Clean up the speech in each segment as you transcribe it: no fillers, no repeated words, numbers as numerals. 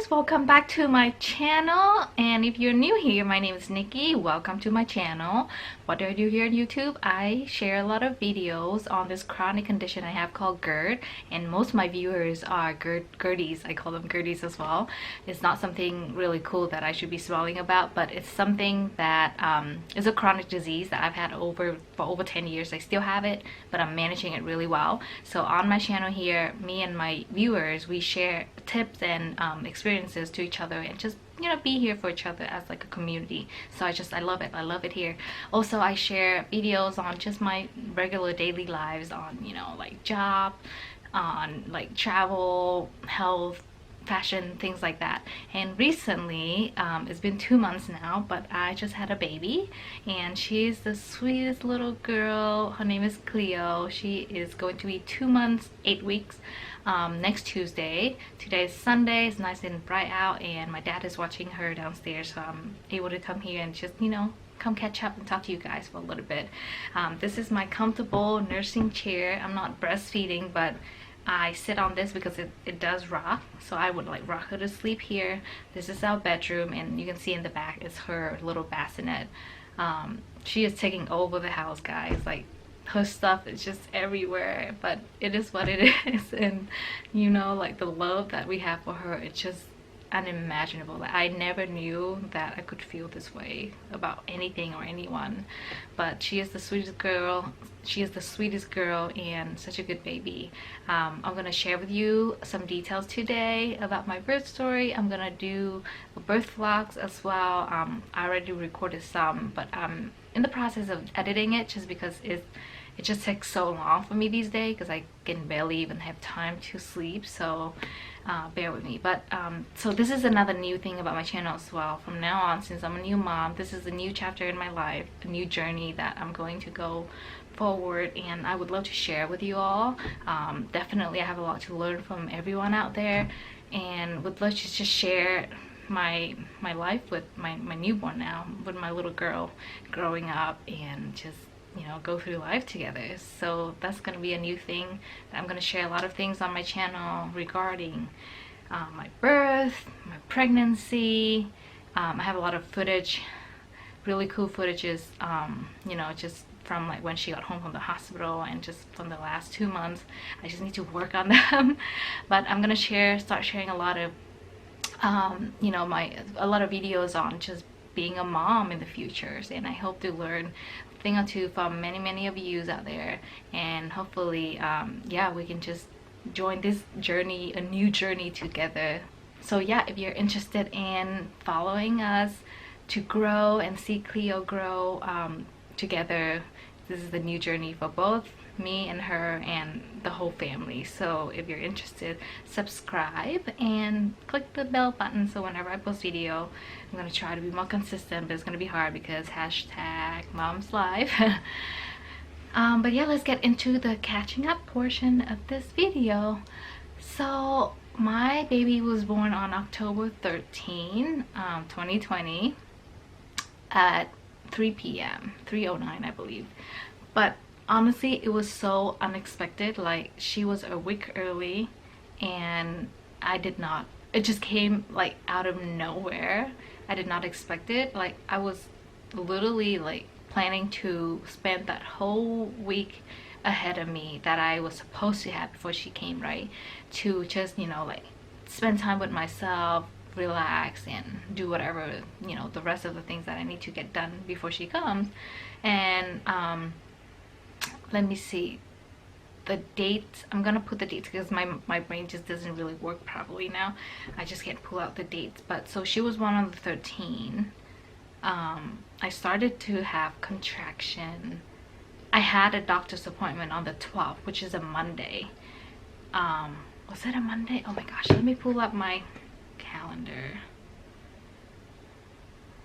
guys, welcome back to my channel. And if you're new here, my name is Nikki. Welcome to my channel. What do I do here on YouTube? I share a lot of videos on this chronic condition I have called GERD, and most of my viewers are GERDies. I call them GERDies as well. It's not something really cool that I should be smiling about, but it's something that is a chronic disease that I've had for over 10 years. I still have it, but I'm managing it really well. So on my channel here, me and my viewers, we share tips and experiences to each other, and just be here for each other as like a community. So I love it here. Also, I share videos on just my regular daily lives, on like job, on like travel, health, fashion, things like that. And recently, it's been 2 months now, but I just had a baby, and she's the sweetest little girl. Her name is Cleo. She is going to be 2 months 8 weeks next Tuesday. Today is Sunday. It's nice and bright out, and my dad is watching her downstairs, so I'm able to come here and just come catch up and talk to you guys for a little bit. This is my comfortable nursing chair. I'm not breastfeeding, but I sit on this because it does rock, so I would like rock her to sleep here. This is our bedroom, and you can see in the back is her little bassinet. She is taking over the house, guys. Like, her stuff is just everywhere, but it is what it is. And like the love that we have for her, it's just unimaginable. Like, I never knew that I could feel this way about anything or anyone, but she is the sweetest girl. She is the sweetest girl and such a good baby. I'm gonna share with you some details today about my birth story. I'm gonna do birth vlogs as well. I already recorded some, but I'm in the process of editing it, just because it just takes so long for me these days, because I can barely even have time to sleep. So bear with me. But so this is another new thing about my channel as well. From now on, since I'm a new mom, this is a new chapter in my life, a new journey that I'm going to go forward, and I would love to share with you all. Definitely I have a lot to learn from everyone out there, and would love to just share my life with my newborn now, with my little girl growing up, and just go through life together. So that's going to be a new thing. I'm going to share a lot of things on my channel regarding my birth, my pregnancy. I have a lot of footage, really cool footages, just from like when she got home from the hospital, and just from the last 2 months. I just need to work on them. But I'm gonna start sharing a lot of a lot of videos on just being a mom in the future, and I hope to learn a thing or two from many of you out there, and hopefully yeah, we can just join this journey, a new journey together. So yeah, if you're interested in following us to grow and see Cleo grow together, this is the new journey for both me and her and the whole family. So if you're interested, subscribe and click the bell button, so whenever I post video, I'm gonna try to be more consistent, but it's gonna be hard because #momslife. But yeah, let's get into the catching up portion of this video. So my baby was born on October 13, 2020 at 3 p.m. 3:09 I believe. But honestly, it was so unexpected. Like, she was a week early, and it just came like out of nowhere. I did not expect it. Like, I was literally like planning to spend that whole week ahead of me that I was supposed to have before she came, right, to just like spend time with myself, relax, and do whatever the rest of the things that I need to get done before she comes. And let me see the dates. I'm gonna put the dates because my brain just doesn't really work properly now. I just can't pull out the dates. But so she was born on the 13th. I started to have contraction. I had a doctor's appointment on the 12th, which is a Monday. Was it a Monday? Oh my gosh, let me pull up my calendar.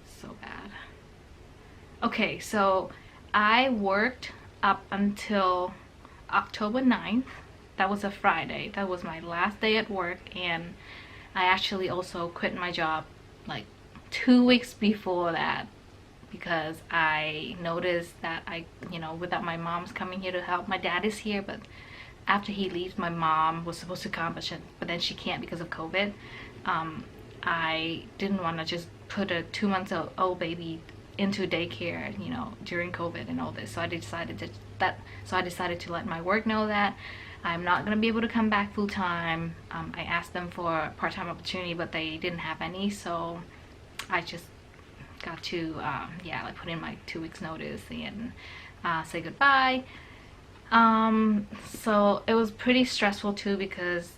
So bad. Okay, so I worked up until October 9th. That was a Friday. That was my last day at work, and I actually also quit my job like 2 weeks before that, because I noticed that without my mom's coming here to help. My dad is here, but after he leaves, my mom was supposed to come, but then she can't because of COVID. I didn't want to just put a 2 months old baby into daycare, you know, during COVID and all this. So I decided to let my work know that I'm not gonna be able to come back full time. I asked them for a part-time opportunity, but they didn't have any, so I just got to yeah, like put in my 2 weeks notice and say goodbye. So it was pretty stressful too, because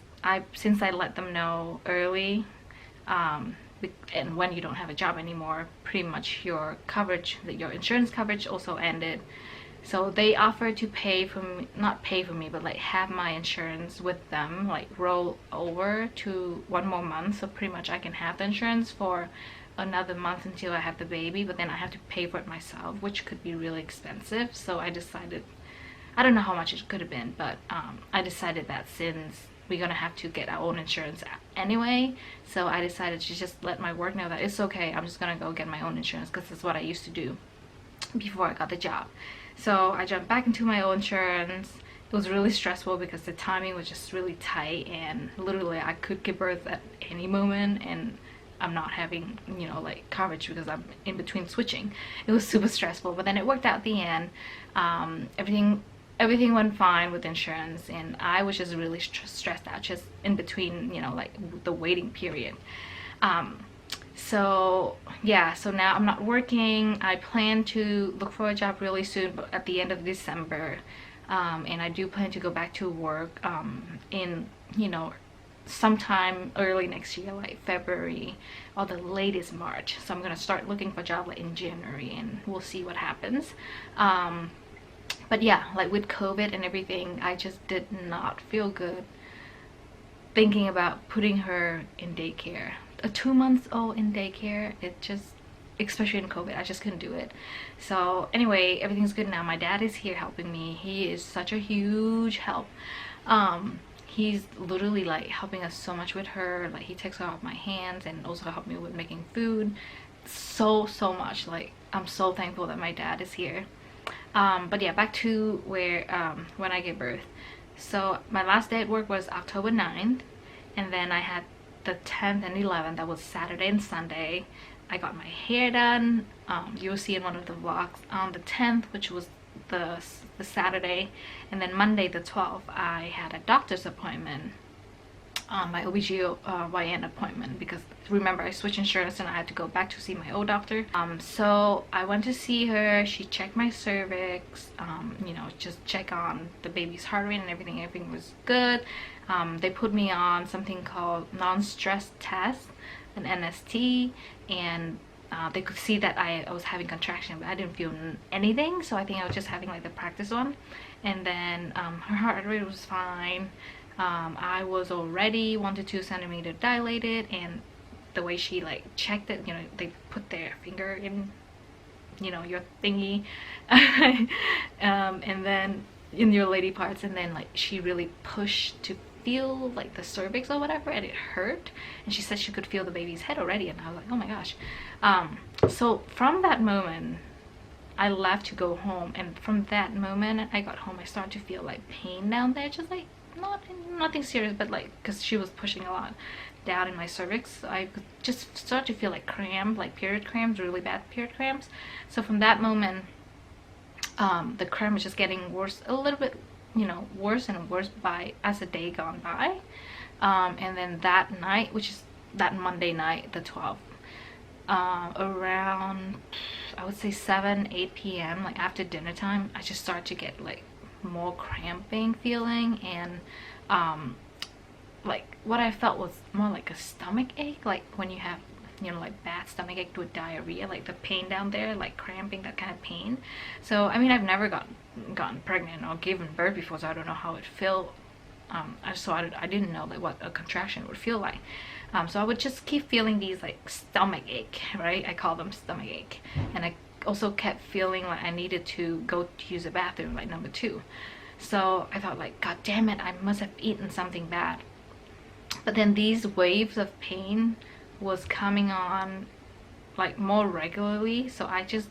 since I let them know early, and when you don't have a job anymore, pretty much your coverage, your insurance coverage also ended. So they offered to pay for me, not pay for me, but like have my insurance with them, like roll over to 1 more month. So pretty much I can have the insurance for another month until I have the baby, but then I have to pay for it myself, which could be really expensive. So I decided, I don't know how much it could have been, but I decided that since we're gonna have to get our own insurance anyway, so I decided to just let my work know that it's okay, I'm just gonna go get my own insurance, because that's what I used to do before I got the job. So I jumped back into my own insurance. It was really stressful because the timing was just really tight, and literally I could give birth at any moment, and I'm not having, you know, like coverage because I'm in between switching. It was super stressful, but then it worked out at the end. Everything went fine with insurance, and I was just really stressed out just in between, you know, like the waiting period. So yeah, so now I'm not working. I plan to look for a job really soon, but at the end of December, and I do plan to go back to work in, you know, sometime early next year, like February or the latest March. So I'm gonna start looking for a job like in January, and we'll see what happens. But yeah, like with COVID and everything, I just did not feel good thinking about putting her in daycare. A 2 months old in daycare, it just, especially in COVID, I just couldn't do it. So anyway, everything's good now. My dad is here helping me. He is such a huge help. He's literally like helping us so much with her. Like he takes her off my hands and also helped me with making food so much. Like I'm so thankful that my dad is here. But yeah, back to where when I gave birth. So my last day at work was October 9th, and then I had the 10th and 11th. That was Saturday and Sunday. I got my hair done. You'll see in one of the vlogs on the 10th, which was the Saturday, and then Monday the 12th I had a doctor's appointment, my OBGYN appointment, because remember I switched insurance and I had to go back to see my old doctor. So I went to see her. She checked my cervix, you know, just check on the baby's heart rate and everything was good. They put me on something called non-stress test, an NST, and they could see that I was having contraction, but I didn't feel anything, so I think I was just having like the practice one. And then her heart rate was fine. I was already 1 to 2 centimeter dilated, and the way she like checked it, you know, they put their finger in, you know, your thingy, and then in your lady parts, and then like she really pushed to feel like the cervix or whatever, and it hurt, and she said she could feel the baby's head already, and I was like, oh my gosh. So from that moment I left to go home, and from that moment I got home, I started to feel like pain down there, just like nothing serious, but like because she was pushing a lot down in my cervix, so I could just start to feel like cramp, like period cramps, really bad period cramps. So from that moment the cramp was just getting worse, a little bit, you know, worse and worse by as the day gone by. And then that night, which is that Monday night, the 12th, around I would say 7-8 p.m., like after dinner time, I just started to get like more cramping feeling, and like what I felt was more like a stomach ache, like when you have, you know, like bad stomach ache with diarrhea, like the pain down there, like cramping, that kind of pain. So I mean, I've never gotten pregnant or given birth before, so I don't know how it felt. I didn't know like what a contraction would feel like. So I would just keep feeling these like stomach ache, right? I call them stomach ache. And I also kept feeling like I needed to go to use the bathroom, like number 2. So I thought like, god damn it, I must have eaten something bad. But then these waves of pain was coming on like more regularly, so I just,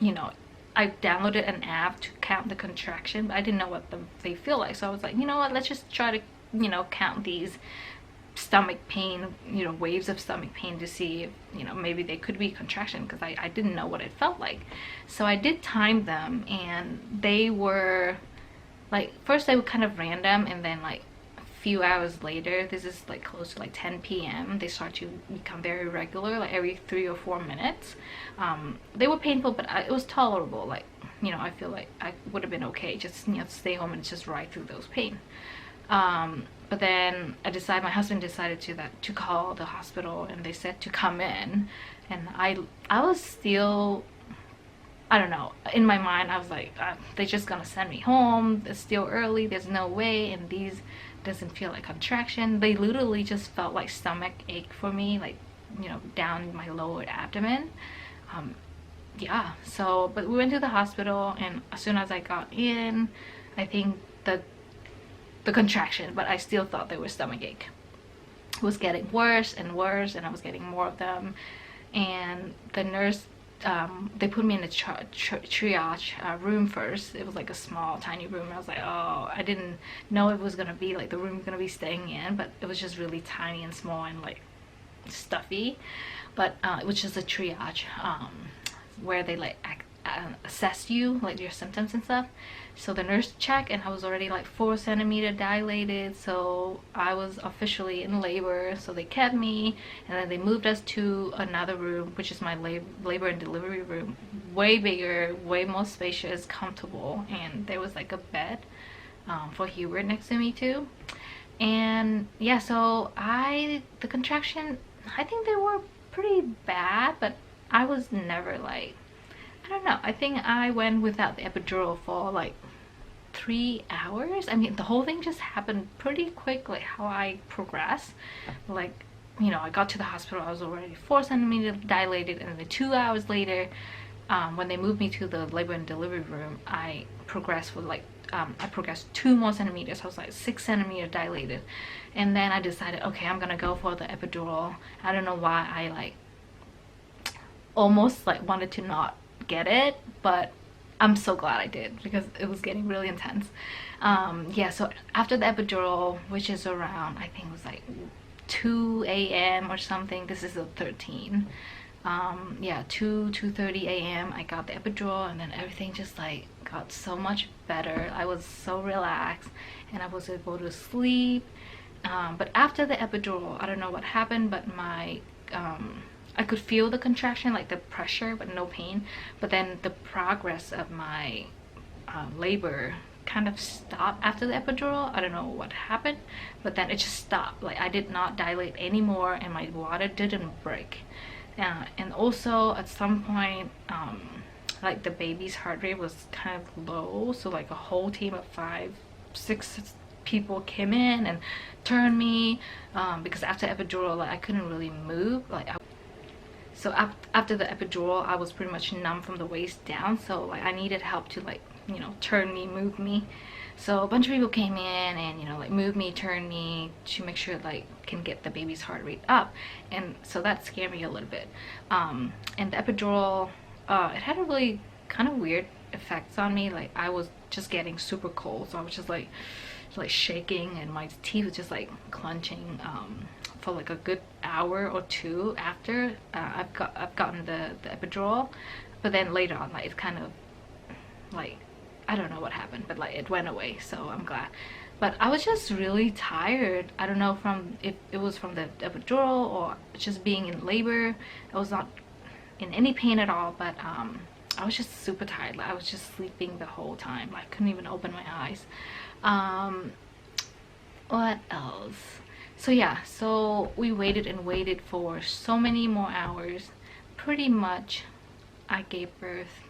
you know, I downloaded an app to count the contraction, but I didn't know what they feel like. So I was like, you know what, let's just try to, you know, count these stomach pain, you know, waves of stomach pain to see if, you know, maybe they could be contraction, because I didn't know what it felt like. So I did time them, and they were like, first they were kind of random, and then like a few hours later, this is like close to like 10 p.m., they start to become very regular, like every 3 or 4 minutes. They were painful, but it was tolerable. Like, you know, I feel like I would have been okay, just, you know, stay home and just ride through those pain. But then my husband decided to call the hospital, and they said to come in, and I was still, I don't know, in my mind I was like, they're just gonna send me home, it's still early, there's no way, and these doesn't feel like contraction. They literally just felt like stomach ache for me, like, you know, down my lower abdomen. Yeah, so, but we went to the hospital, and as soon as I got in, I think the contraction, but I still thought they were stomach ache, was getting worse and worse, and I was getting more of them. And the nurse, they put me in a triage room first. It was like a small tiny room. I was like, oh, I didn't know it was gonna be like the room gonna be staying in, but it was just really tiny and small and like stuffy. But it was just a triage, where they like assess you, like your symptoms and stuff. So the nurse checked, and I was already like 4 centimeter dilated, so I was officially in labor. So they kept me, and then they moved us to another room, which is my labor and delivery room. Way bigger, way more spacious, comfortable, and there was like a bed for Hubert next to me too. And yeah, so the contraction, I think they were pretty bad, but I was never like, I don't know, I think I went without the epidural for like 3 hours. I mean, the whole thing just happened pretty quick, like how I progressed. Like, you know, I got to the hospital, I was already 4 centimeters dilated, and then 2 hours later, when they moved me to the labor and delivery room, I progressed for like, I progressed 2 more centimeters. I was like 6 centimeters dilated. And then I decided, okay, I'm gonna go for the epidural. I don't know why I like almost like wanted to not get it, but I'm so glad I did, because it was getting really intense. Yeah, so after the epidural, which is around, I think it was like 2 a.m. or something, this is the 13, yeah, 2:30 a.m. I got the epidural, and then everything just like got so much better. I was so relaxed, and I was able to sleep. But after the epidural, I don't know what happened, but my I could feel the contraction, like the pressure, but no pain. But then the progress of my labor kind of stopped after the epidural. I don't know what happened, but then it just stopped. Like, I did not dilate anymore, and my water didn't break. And also at some point, like the baby's heart rate was kind of low, so like a whole team of 5-6 people came in and turned me, because after epidural, like I couldn't really move. Like, so after the epidural, I was pretty much numb from the waist down, so like I needed help to, like, you know, turn me, move me. So a bunch of people came in and, you know, like move me, turn me, to make sure like can get the baby's heart rate up. And so that scared me a little bit. And the epidural, it had a really kind of weird effects on me. Like, I was just getting super cold, so I was just like shaking, and my teeth was just like clenching for like a good hour or two after I've gotten the epidural. But then later on, like, it's kind of like, I don't know what happened, but like it went away, so I'm glad. But I was just really tired. I don't know if it was from the epidural or just being in labor. I was not in any pain at all, but I was just super tired. Like, I was just sleeping the whole time. Like, I couldn't even open my eyes. What else? So yeah, so we waited and waited for so many more hours. Pretty much I gave birth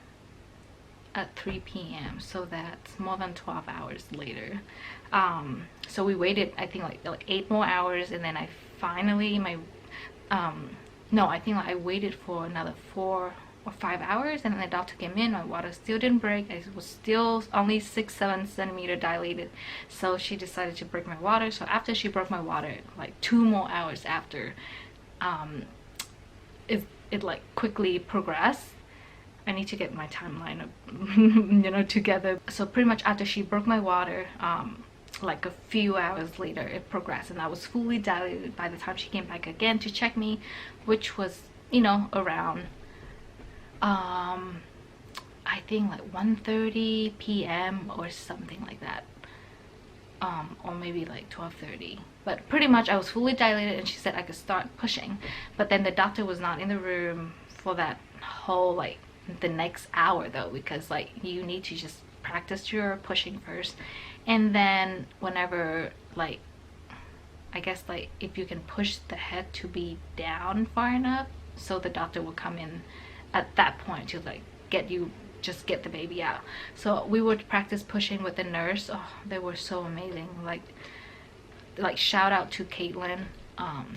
at 3 p.m. so that's more than 12 hours later. So we waited, I think like 8 more hours, and then I finally, no, I think like I waited for another 4 or 5 hours, and then the doctor came in. My water still didn't break. I was still only 6-7 centimeter dilated, so she decided to break my water. So after she broke my water, like 2 more hours after, it like quickly progressed. I need to get my timeline of, you know, together. So pretty much after she broke my water, like a few hours later it progressed, and I was fully dilated by the time she came back again to check me, which was, you know, around I think like 1:30 p.m. or something like that, or maybe like 12:30. But pretty much I was fully dilated, and she said I could start pushing. But then the doctor was not in the room for that whole like the next hour though, because like you need to just practice your pushing first, and then whenever like I guess like if you can push the head to be down far enough, so the doctor will come in at that point to like get you, just get the baby out. So we would practice pushing with the nurse. Oh, they were so amazing. Like shout out to Caitlin.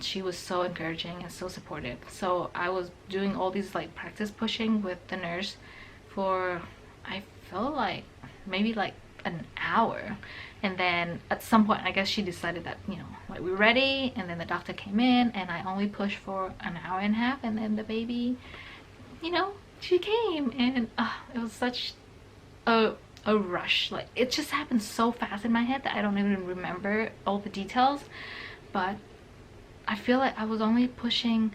She was so encouraging and so supportive. So I was doing all these like practice pushing with the nurse for, I felt like maybe like an hour, and then at some point I guess she decided that, you know, like we're ready, and then the doctor came in, and I only pushed for an hour and a half, and then the baby, you know, she came, and it was such a rush. Like it just happened so fast in my head that I don't even remember all the details, but I feel like I was only pushing,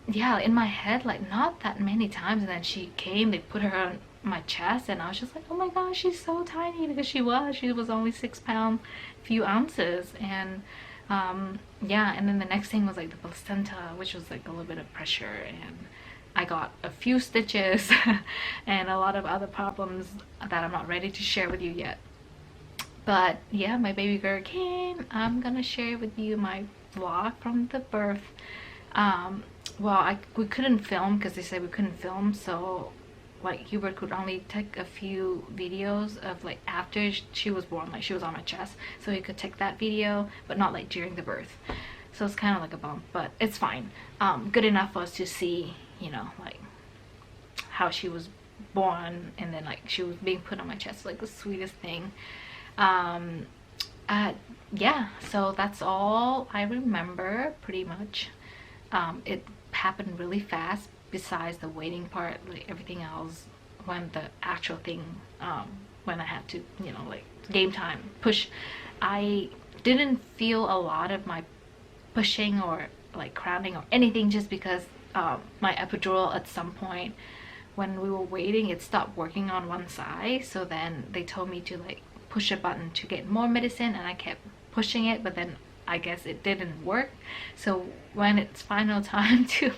yeah, in my head, like not that many times, and then she came, they put her on my chest, and I was just like, oh my gosh, she's so tiny, because she was only 6 pounds few ounces. And yeah, and then the next thing was like the placenta, which was like a little bit of pressure, and I got a few stitches and a lot of other problems that I'm not ready to share with you yet. But yeah, my baby girl came. I'm gonna share with you my vlog from the birth. Well, we couldn't film because they said we couldn't film, so like Hubert could only take a few videos of like after she was born, like she was on my chest, so he could take that video, but not like during the birth. So it's kind of like a bump, but it's fine. Good enough for us to see, you know, like how she was born, and then like she was being put on my chest, like the sweetest thing. Yeah, so that's all I remember pretty much. It happened really fast, besides the waiting part. Like everything else, when the actual thing, when I had to, you know, like game time push, I didn't feel a lot of my pushing or like crowding or anything, just because my epidural at some point when we were waiting, it stopped working on one side. So then they told me to like push a button to get more medicine, and I kept pushing it, but then I guess it didn't work. So when it's final time to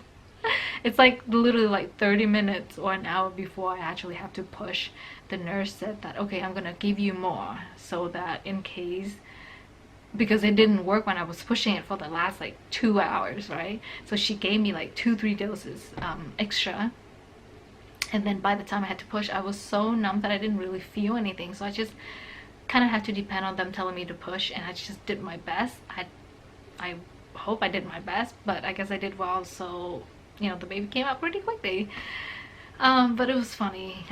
it's like literally like 30 minutes or an hour before I actually have to push, the nurse said that, okay, I'm gonna give you more, so that in case, because it didn't work when I was pushing it for the last like 2 hours, right? So she gave me like 2-3 doses extra, and then by the time I had to push, I was so numb that I didn't really feel anything. So I just kind of had to depend on them telling me to push, and I just did my best. I hope I did my best, but I guess I did well. So, you know, the baby came out pretty quickly. But it was funny.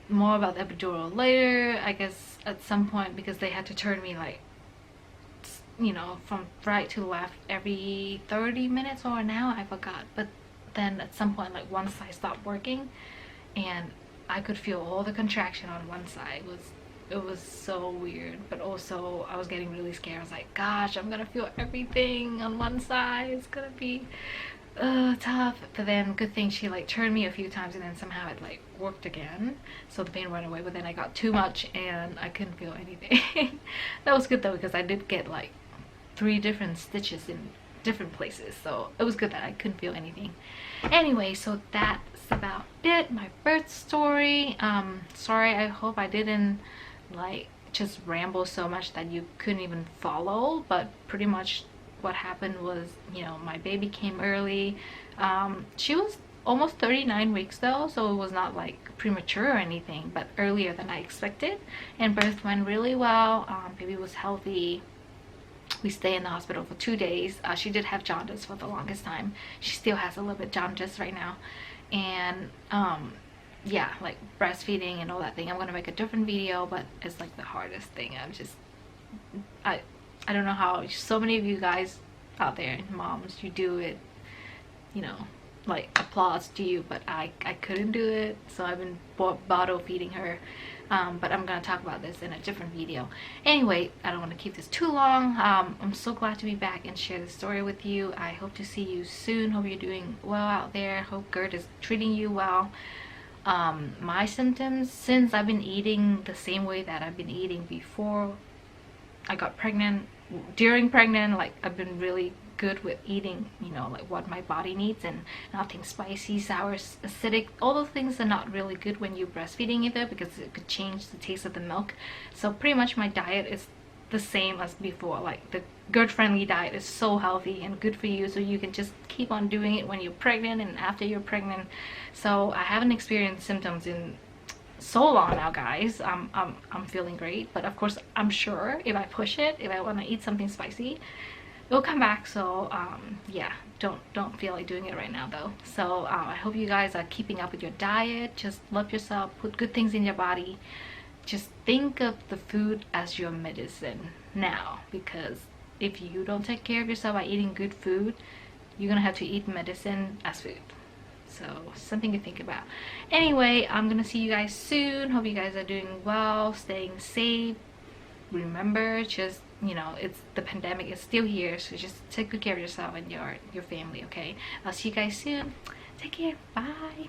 More about the epidural later, I guess, at some point, because they had to turn me like, you know, from right to left every 30 minutes or an hour, I forgot. But then at some point, like one side stopped working, and I could feel all the contraction on one side. It was so weird, but also I was getting really scared. I was like, gosh, I'm gonna feel everything on one side. It's gonna be tough. But then good thing she like turned me a few times, and then somehow it like worked again, so the pain went away. But then I got too much and I couldn't feel anything. That was good though, because I did get like 3 different stitches in different places, so it was good that I couldn't feel anything. Anyway, so that's about it, my birth story. Sorry, I hope I didn't like just ramble so much that you couldn't even follow, but pretty much what happened was, you know, my baby came early. She was almost 39 weeks though, so it was not like premature or anything, but earlier than I expected, and birth went really well. Baby was healthy. We stayed in the hospital for 2 days. She did have jaundice for the longest time. She still has a little bit jaundice right now, and yeah, like breastfeeding and all that thing, I'm gonna make a different video, but it's like the hardest thing. I don't know how so many of you guys out there, moms, you do it, you know, like applause to you, but I couldn't do it, so I've been bottle feeding her. But I'm gonna talk about this in a different video. Anyway, I don't want to keep this too long. I'm so glad to be back and share this story with you. I hope to see you soon. Hope you're doing well out there. Hope Gert is treating you well. My symptoms, since I've been eating the same way that I've been eating before I got pregnant, during pregnant, like I've been really good with eating, you know, like what my body needs, and nothing spicy, sour, acidic. All those things are not really good when you're breastfeeding either, because it could change the taste of the milk. So pretty much my diet is the same as before. Like the Gert friendly diet is so healthy and good for you, so you can just keep on doing it when you're pregnant and after you're pregnant. So I haven't experienced symptoms in so long now, guys. I'm feeling great, but of course I'm sure if I push it, if I want to eat something spicy, it'll come back. So yeah, don't feel like doing it right now though. So I hope you guys are keeping up with your diet. Just love yourself, put good things in your body. Just think of the food as your medicine now, because if you don't take care of yourself by eating good food, you're gonna have to eat medicine as food. So something to think about. Anyway, I'm gonna see you guys soon. Hope you guys are doing well, staying safe. Remember, just, you know, it's the pandemic is still here, so just take good care of yourself and your family. Okay, I'll see you guys soon. Take care. Bye.